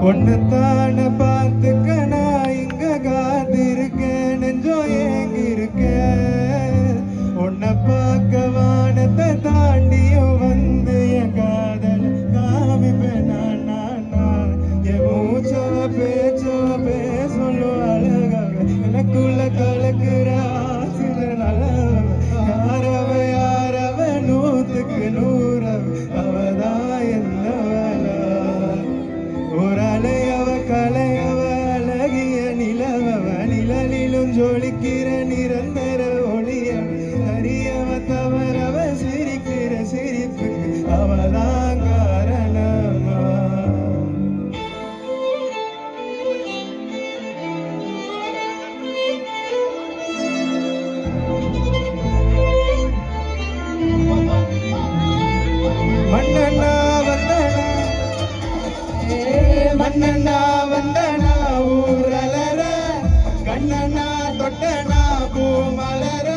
ஒன்னத்தான பார்த்துக்க நான் இங்க காத்திருக்கேன், நெஞ்சோ ஏங்கி இருக்கேன். உன்னை பார்க்க வானத்தை தாண்டியும் வந்து என் காதல் காமிப்பேன் நான். என் மூச்சோ பேச்சோ பேசலும் அழகாக எனக்குள்ள கலக்குற ஆசில நல்லவ. யாரவ 100க்கு 100 அவதான் என்னவள. ஒரு அலையவ கலையவ அழகிய நிலவவ, நிழலிலும் ஜொலிக்கிற நிரந்தர ஒளிய. அறியவ தவறவ சிரிக்கிற சிரிப்புக்கு அவதான் காரணமா. மன்னனா வந்தனா மன்னனா வந்தனா ஊரலர, கண்ணனா தொட்டனா பூமலர.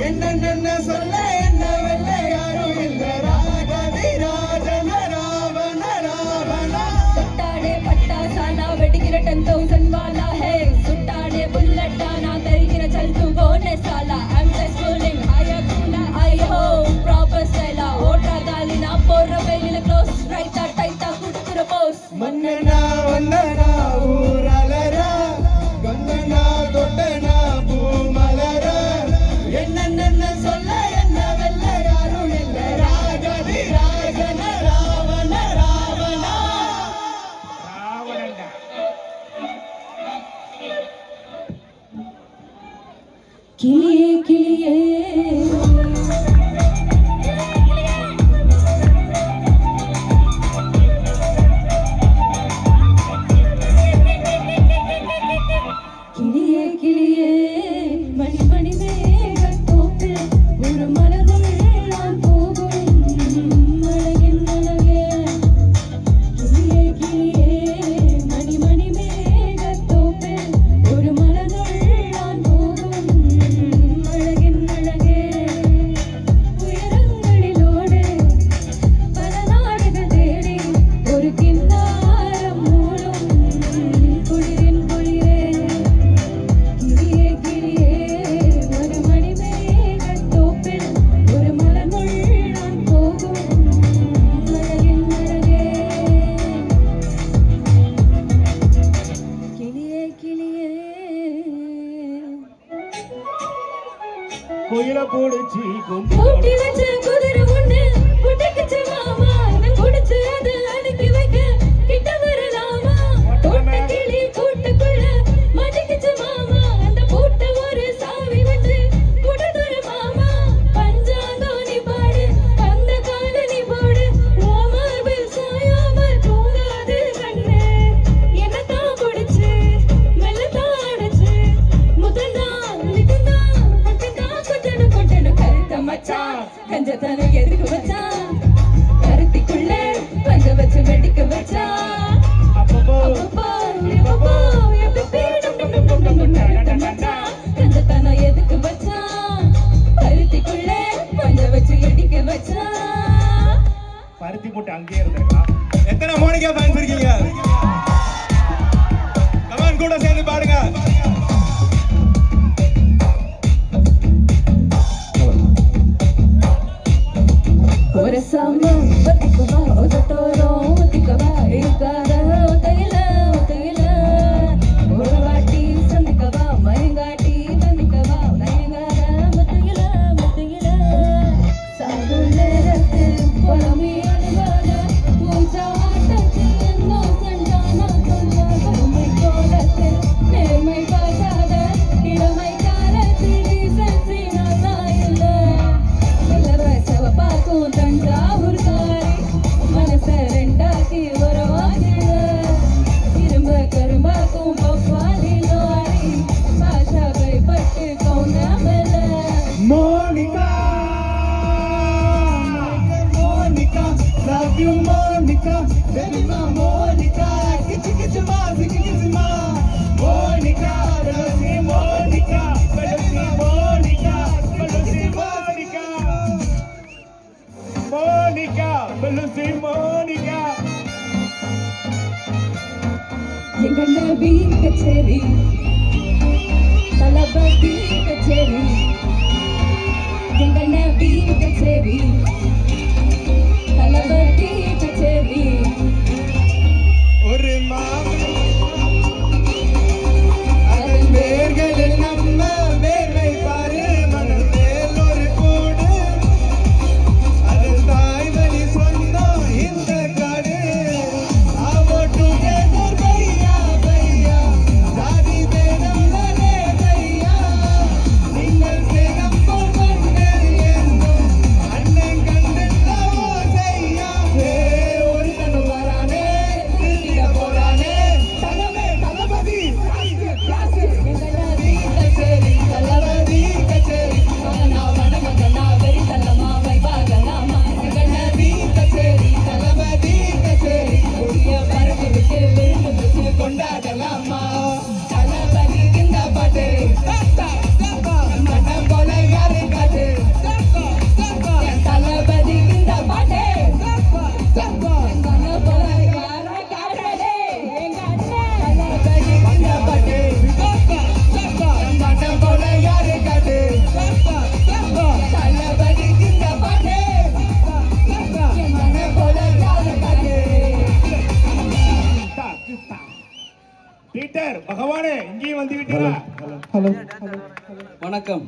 என்ன சொல்ல என்ன வெல்ல யாரும் இல்ல. ராகவி ராஜன ராவண ராவணா. சுட்டாடே பட்டாசானா வெடிக்கிற 10,000 வாலா ஹே. சுட்டாடே புல்லட்டா நான் தெரிகிற சல்து கோனே சாலா. I'm just fooling higher cooler I hope proper style. ஓட்டா காலி நான் போற வெயில க்ளோஸ் ரைட்டா டைட்டா குடுக்குற போஸ். மன்னனா வந்தனா ஊரலர, கண்ணனா தொட்டனா பூமலர. என்ன சொல்ல என்ன வெல்ல யாரும் இல்ல. ராகவி ராஜன ராவண ராவணா. கிளியே கிளியே கிளியே கிளியே மணி மணி மேகத்தோப்பில் ஒரு மலரும் நான் போகும் அழகின் அழகே. கிளியே கிளியே மணி மணி மேகத்தோப்பில் ஒரு மலரும் நான் போகும் அழகின் அழகே. உயரங்களிலோடு பல நாடுகள் தேடி ஒரு கிண்ணாரம் மூலம் குளிரின் குளிரே. கிளியே கிளியே ஒரு மணி மேகத்தோப்பில் ஒரு மலர்முள் நான் போகும் அழகின் அழகே. கிளியே கிளியே கோயில போடுச்சு பூட்டி வச்ச குதிரை ஒண்ணு புடிக்குச்சு மாமா. நான் குடிச்சு அது அடுக்கி வைக்க கிட்ட வரலாமா. தொட்ட கிளி கூட்டுக்குள்ள மாட்டிக்குச்சு மாமா. அந்த பூட்ட ஒரு சாவி வச்சு குடுதுற மாமா. பஞ்சாங்கம் நீ பாடு அந்த கால நீ போடு. உன் மார்பில் சாயாமல் தூங்காது கண்ணு. என்னத்தான் குடிச்சு மெல்லத்தான் அடைச்சு முதல்தான் நிக்குந்தான் பட்டுதான் கொட்டடு கொட்டடு. கருத்த மச்சான் கஞ்சத்தனை எதுக்கு வச்சான். கருத்திக்குள்ள பஞ்ச வச்சு வெடிக்க வச்சான். அப்பப்போ அப்பப்போ எப்பப்போ எப்பப்பே டும் டும் டும் டும் டும் டும் கருத்த மச்சான் கஞ்சத்தனை எதுக்கு வச்சான். கருத்திக்குள்ள பஞ்ச வச்சு வெடிக்க வச்சான். பருத்தி போட்டு அங்கேயே இருந்திருக்கலாம். எத்தனை மோனிகா ஃபேன்ஸ் இருக்கீங்க? எங்க நபி கச்சேரி தளபதி கச்சேரி எங்க நபி கச்சேரி தளபதி கச்சேரி ஒரு மாமன் அதன் வேர்களில் நம்ம வேர்வை பாரு மணல் மேல் ஒரு கூடு அதன் தாய்மொழி சொந்தம் இந்த காடு ஆவோ டுகெதர் பையா பையா ஜாதி பேதம் தானே பையா நீங்கள் சேரம் கொண்டு என்னும் அண்ணன் கண்டெல்லாவோ செய்யா ஒரு தனு வரானே திருடிட போறானே தலமே தளபதி எங்க நபி கச்சேரி தளபதி கச்சேரி மகனா வனமகனா வெறி தள்ளமா வைபாகலாமா எங்க நபி கச்சேரி தளபதி கச்சேரி புதிய பறவை விட்டு விருந்து வச்சு கொண்டாடலாமா தளபதி இந்த பாட்டு மனம் போல யாரு காட்டு என் தளபதி இந்த பாட்டு மனம் போல யாரு காட்டலே எங்க அண்ணன் தளபதி இந்த பாட்டு மனம் போல யாரு காட்டு தளபதி இந்த பாட்டு என் மனம் போல யாரு காட்டு பீட்டர் பகவானே இங்கேயும் வந்து விட்டீங்களா ஹலோ வணக்கம்